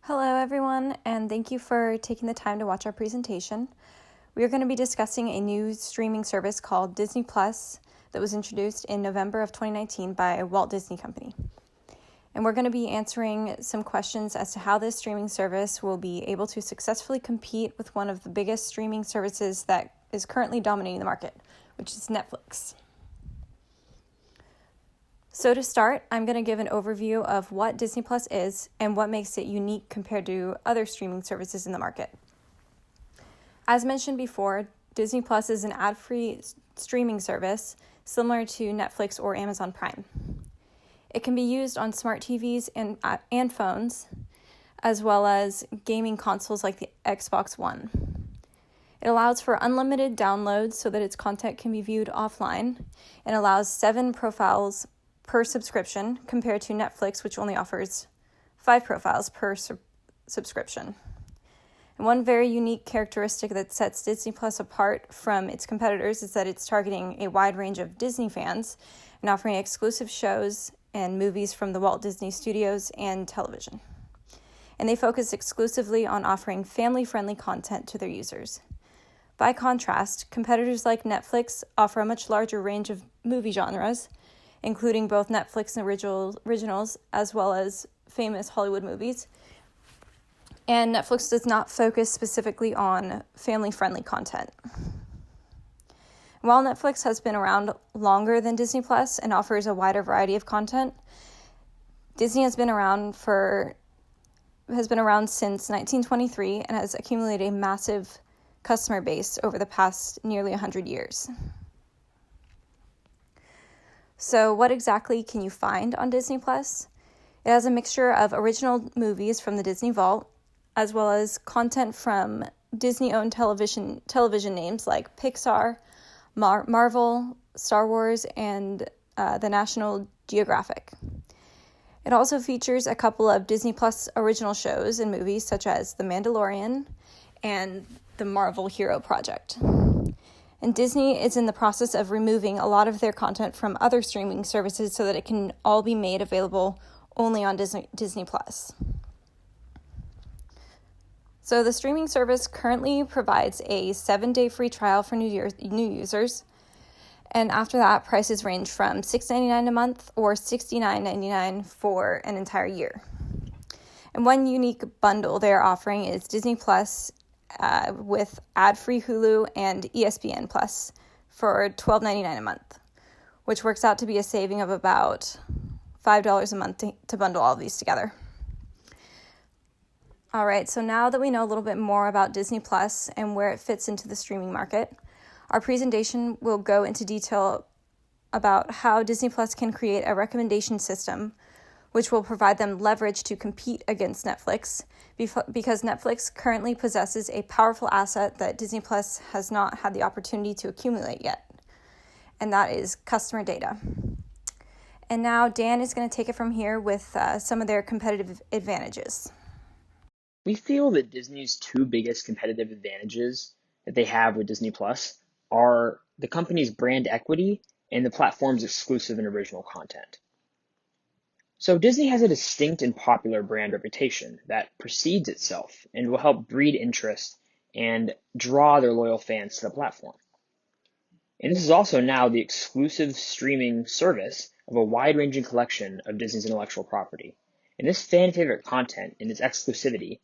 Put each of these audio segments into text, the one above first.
Hello everyone, and thank you for taking the time to watch our presentation. We are going to be discussing a new streaming service called Disney Plus that was introduced in November of 2019 by Walt Disney Company. And we're going to be answering some questions as to how this streaming service will be able to successfully compete with one of the biggest streaming services that is currently dominating the market, which is Netflix. So to start, I'm going to give an overview of what Disney Plus is and what makes it unique compared to other streaming services in the market. As mentioned before, Disney Plus is an ad-free streaming service similar to Netflix or Amazon Prime. It can be used on smart TVs and phones, as well as gaming consoles like the Xbox One. It allows for unlimited downloads so that its content can be viewed offline, and allows 7 profiles per subscription compared to Netflix, which only offers 5 profiles per subscription. And one very unique characteristic that sets Disney Plus apart from its competitors is that it's targeting a wide range of Disney fans and offering exclusive shows and movies from the Walt Disney Studios and television. And they focus exclusively on offering family-friendly content to their users. By contrast, competitors like Netflix offer a much larger range of movie genres, including both Netflix originals as well as famous Hollywood movies. And Netflix does not focus specifically on family-friendly content. While Netflix has been around longer than Disney Plus and offers a wider variety of content, Disney has been around since 1923 and has accumulated a massive customer base over the past nearly 100 years. So what exactly can you find on Disney Plus? It has a mixture of original movies from the Disney Vault, as well as content from Disney-owned television names like Pixar, Marvel, Star Wars, and the National Geographic. It also features a couple of Disney Plus original shows and movies such as The Mandalorian and The Marvel Hero Project. And Disney is in the process of removing a lot of their content from other streaming services so that it can all be made available only on Disney Plus. So the streaming service currently provides a 7-day free trial for new users. And after that, prices range from $6.99 a month or $69.99 for an entire year. And one unique bundle they're offering is Disney Plus with ad-free Hulu and ESPN Plus for $12.99 a month, which works out to be a saving of about $5 a month to bundle all of these together. All right, so now that we know a little bit more about Disney Plus and where it fits into the streaming market, our presentation will go into detail about how Disney Plus can create a recommendation system which will provide them leverage to compete against Netflix, because Netflix currently possesses a powerful asset that Disney Plus has not had the opportunity to accumulate yet, and that is customer data. And now Dan is going to take it from here with some of their competitive advantages. We feel that Disney's 2 biggest competitive advantages that they have with Disney Plus are the company's brand equity and the platform's exclusive and original content. So Disney has a distinct and popular brand reputation that precedes itself and will help breed interest and draw their loyal fans to the platform. And this is also now the exclusive streaming service of a wide-ranging collection of Disney's intellectual property. And this fan-favorite content and its exclusivity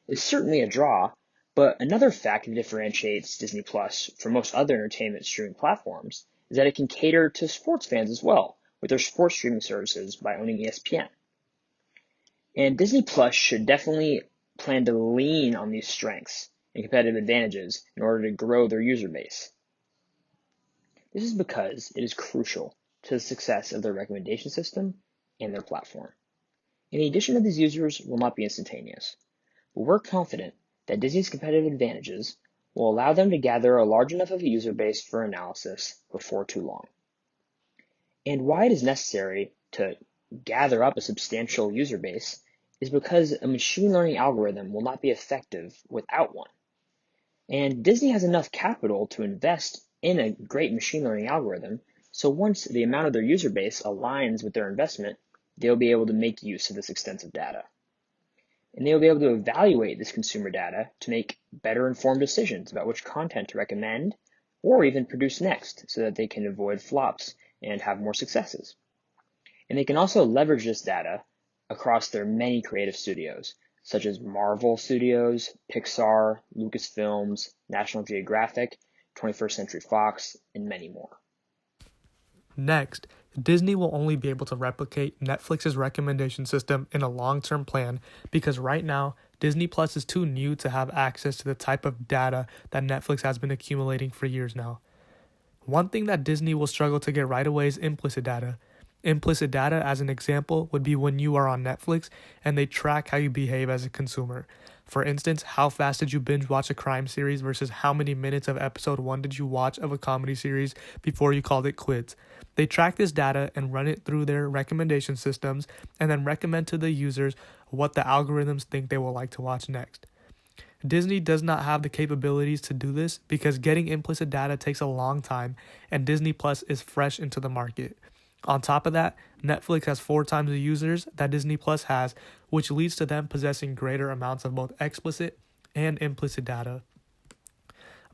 is certainly a draw, but another fact that differentiates Disney Plus from most other entertainment streaming platforms is that it can cater to sports fans as well, with their sports streaming services by owning ESPN. And Disney Plus should definitely plan to lean on these strengths and competitive advantages in order to grow their user base. This is because it is crucial to the success of their recommendation system and their platform. And the addition of these users will not be instantaneous, but we're confident that Disney's competitive advantages will allow them to gather a large enough of a user base for analysis before too long. And why it is necessary to gather up a substantial user base is because a machine learning algorithm will not be effective without one. And Disney has enough capital to invest in a great machine learning algorithm, so once the amount of their user base aligns with their investment, they'll be able to make use of this extensive data. and they'll be able to evaluate this consumer data to make better informed decisions about which content to recommend or even produce next so that they can avoid flops and have more successes. And they can also leverage this data across their many creative studios, such as Marvel Studios, Pixar, Lucasfilms, National Geographic, 21st Century Fox, and many more. Next, Disney will only be able to replicate Netflix's recommendation system in a long-term plan because right now, Disney Plus is too new to have access to the type of data that Netflix has been accumulating for years now. One thing that Disney will struggle to get right away is implicit data. Implicit data, as an example, would be when you are on Netflix and they track how you behave as a consumer. For instance, how fast did you binge watch a crime series versus how many minutes of episode 1 did you watch of a comedy series before you called it quits. They track this data and run it through their recommendation systems and then recommend to the users what the algorithms think they will like to watch next. Disney does not have the capabilities to do this because getting implicit data takes a long time and Disney Plus is fresh into the market. On top of that, Netflix has 4 times the users that Disney Plus has, which leads to them possessing greater amounts of both explicit and implicit data.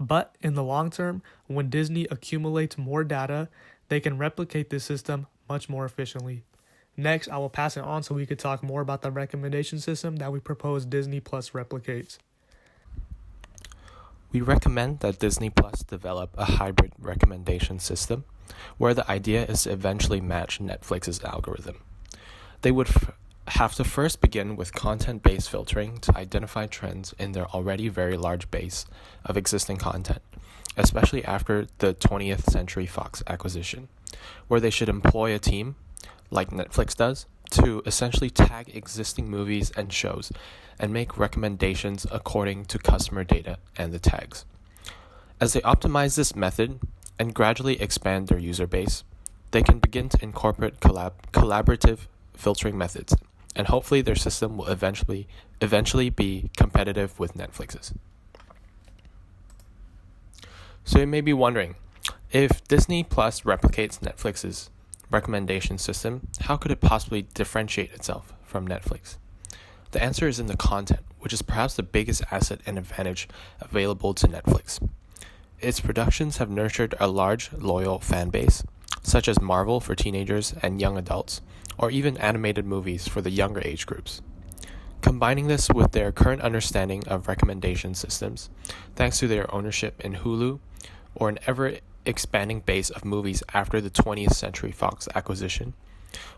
But in the long term, when Disney accumulates more data, they can replicate this system much more efficiently. Next, I will pass it on so we could talk more about the recommendation system that we propose Disney Plus replicates. We recommend that Disney Plus develop a hybrid recommendation system where the idea is to eventually match Netflix's algorithm. They would have to first begin with content-based filtering to identify trends in their already very large base of existing content, especially after the 20th Century Fox acquisition, where they should employ a team, like Netflix does, to essentially tag existing movies and shows and make recommendations according to customer data and the tags. As they optimize this method and gradually expand their user base, they can begin to incorporate collaborative filtering methods, and hopefully their system will eventually be competitive with Netflix's. So you may be wondering, if Disney Plus replicates Netflix's recommendation system, how could it possibly differentiate itself from Netflix? The answer is in the content, which is perhaps the biggest asset and advantage available to Netflix. Its productions have nurtured a large, loyal fan base, such as Marvel for teenagers and young adults, or even animated movies for the younger age groups. Combining this with their current understanding of recommendation systems, thanks to their ownership in Hulu, or an ever-expanding base of movies after the 20th Century Fox acquisition,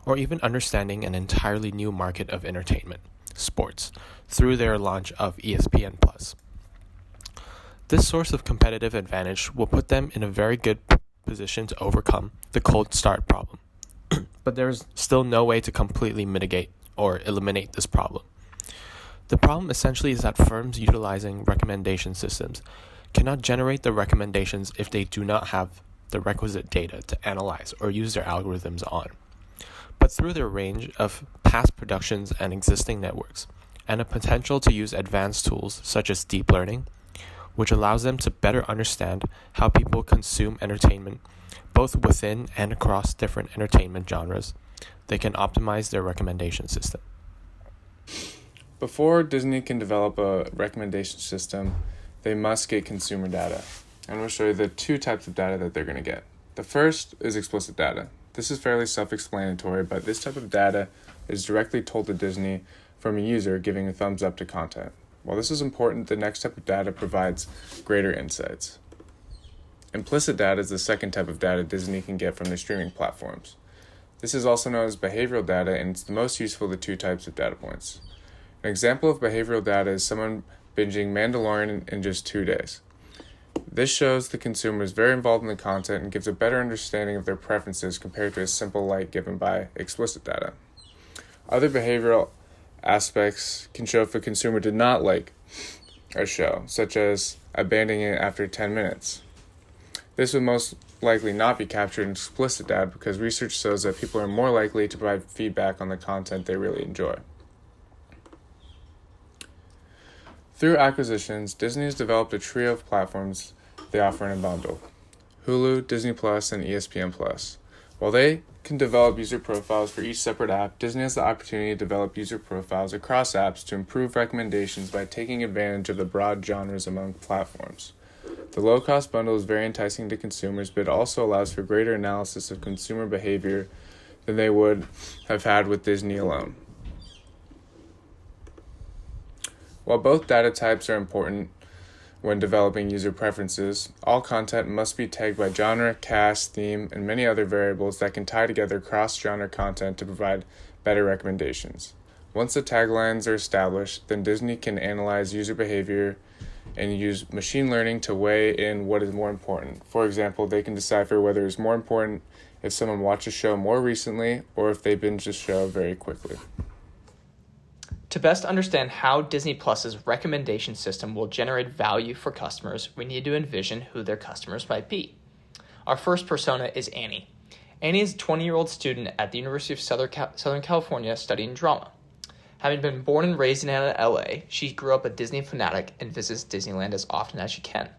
or even understanding an entirely new market of entertainment, sports, through their launch of ESPN+. This source of competitive advantage will put them in a very good position to overcome the cold start problem. But there is still no way to completely mitigate or eliminate this problem. The problem essentially is that firms utilizing recommendation systems cannot generate the recommendations if they do not have the requisite data to analyze or use their algorithms on. But through their range of past productions and existing networks, and a potential to use advanced tools such as deep learning, which allows them to better understand how people consume entertainment, both within and across different entertainment genres, they can optimize their recommendation system. Before Disney can develop a recommendation system, they must get consumer data. And we'll show you the 2 types of data that they're going to get. The first is explicit data. This is fairly self-explanatory, but this type of data is directly told to Disney from a user giving a thumbs up to content. While this is important, the next type of data provides greater insights. Implicit data is the second type of data Disney can get from their streaming platforms. This is also known as behavioral data, and it's the most useful of the 2 types of data points. An example of behavioral data is someone binging Mandalorian in just 2 days. This shows the consumer is very involved in the content and gives a better understanding of their preferences compared to a simple like given by explicit data. Other behavioral aspects can show if a consumer did not like a show, such as abandoning it after 10 minutes. This would most likely not be captured in explicit data because research shows that people are more likely to provide feedback on the content they really enjoy. Through acquisitions, Disney has developed a trio of platforms they offer in a bundle: Hulu, Disney Plus, and ESPN Plus. While they can develop user profiles for each separate app, Disney has the opportunity to develop user profiles across apps to improve recommendations by taking advantage of the broad genres among platforms. The low-cost bundle is very enticing to consumers, but it also allows for greater analysis of consumer behavior than they would have had with Disney alone. While both data types are important when developing user preferences, all content must be tagged by genre, cast, theme, and many other variables that can tie together cross-genre content to provide better recommendations. Once the taglines are established, then Disney can analyze user behavior and use machine learning to weigh in what is more important. For example, they can decipher whether it's more important if someone watched a show more recently or if they binge the show very quickly. To best understand how Disney Plus's recommendation system will generate value for customers, we need to envision who their customers might be. Our first persona is Annie. Annie is a 20-year-old student at the University of Southern California studying drama. Having been born and raised in LA, she grew up a Disney fanatic and visits Disneyland as often as she can.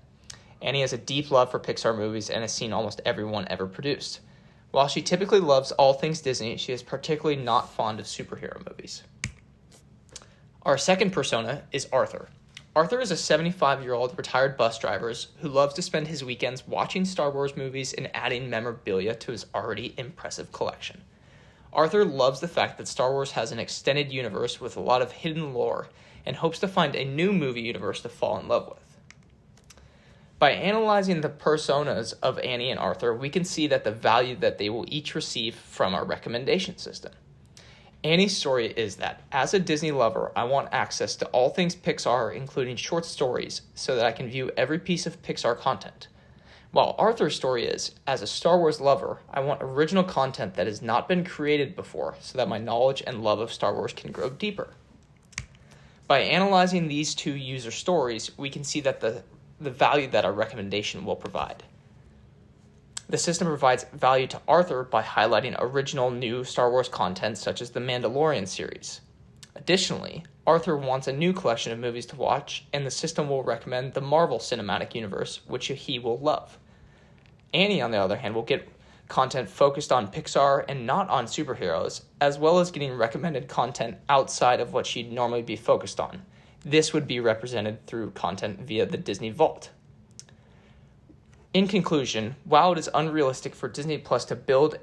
Annie has a deep love for Pixar movies and has seen almost every one ever produced. While she typically loves all things Disney, she is particularly not fond of superhero movies. Our second persona is Arthur. Arthur is a 75-year-old retired bus driver who loves to spend his weekends watching Star Wars movies and adding memorabilia to his already impressive collection. Arthur loves the fact that Star Wars has an extended universe with a lot of hidden lore and hopes to find a new movie universe to fall in love with. By analyzing the personas of Annie and Arthur, we can see that the value that they will each receive from our recommendation system. Annie's story is that, as a Disney lover, I want access to all things Pixar, including short stories, so that I can view every piece of Pixar content. While Arthur's story is, as a Star Wars lover, I want original content that has not been created before, so that my knowledge and love of Star Wars can grow deeper. By analyzing these two user stories, we can see that the value that our recommendation will provide. The system provides value to Arthur by highlighting original new Star Wars content such as the Mandalorian series. Additionally, Arthur wants a new collection of movies to watch, and the system will recommend the Marvel Cinematic Universe, which he will love. Annie, on the other hand, will get content focused on Pixar and not on superheroes, as well as getting recommended content outside of what she'd normally be focused on. This would be represented through content via the Disney Vault. In conclusion, while it is unrealistic for Disney Plus to build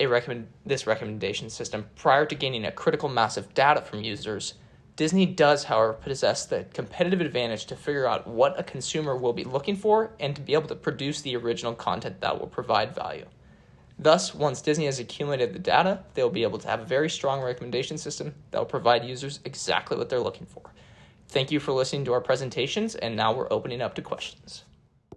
this recommendation system prior to gaining a critical mass of data from users, Disney does, however, possess the competitive advantage to figure out what a consumer will be looking for and to be able to produce the original content that will provide value. Thus, once Disney has accumulated the data, they will be able to have a very strong recommendation system that will provide users exactly what they're looking for. Thank you for listening to our presentations, and now we're opening up to questions.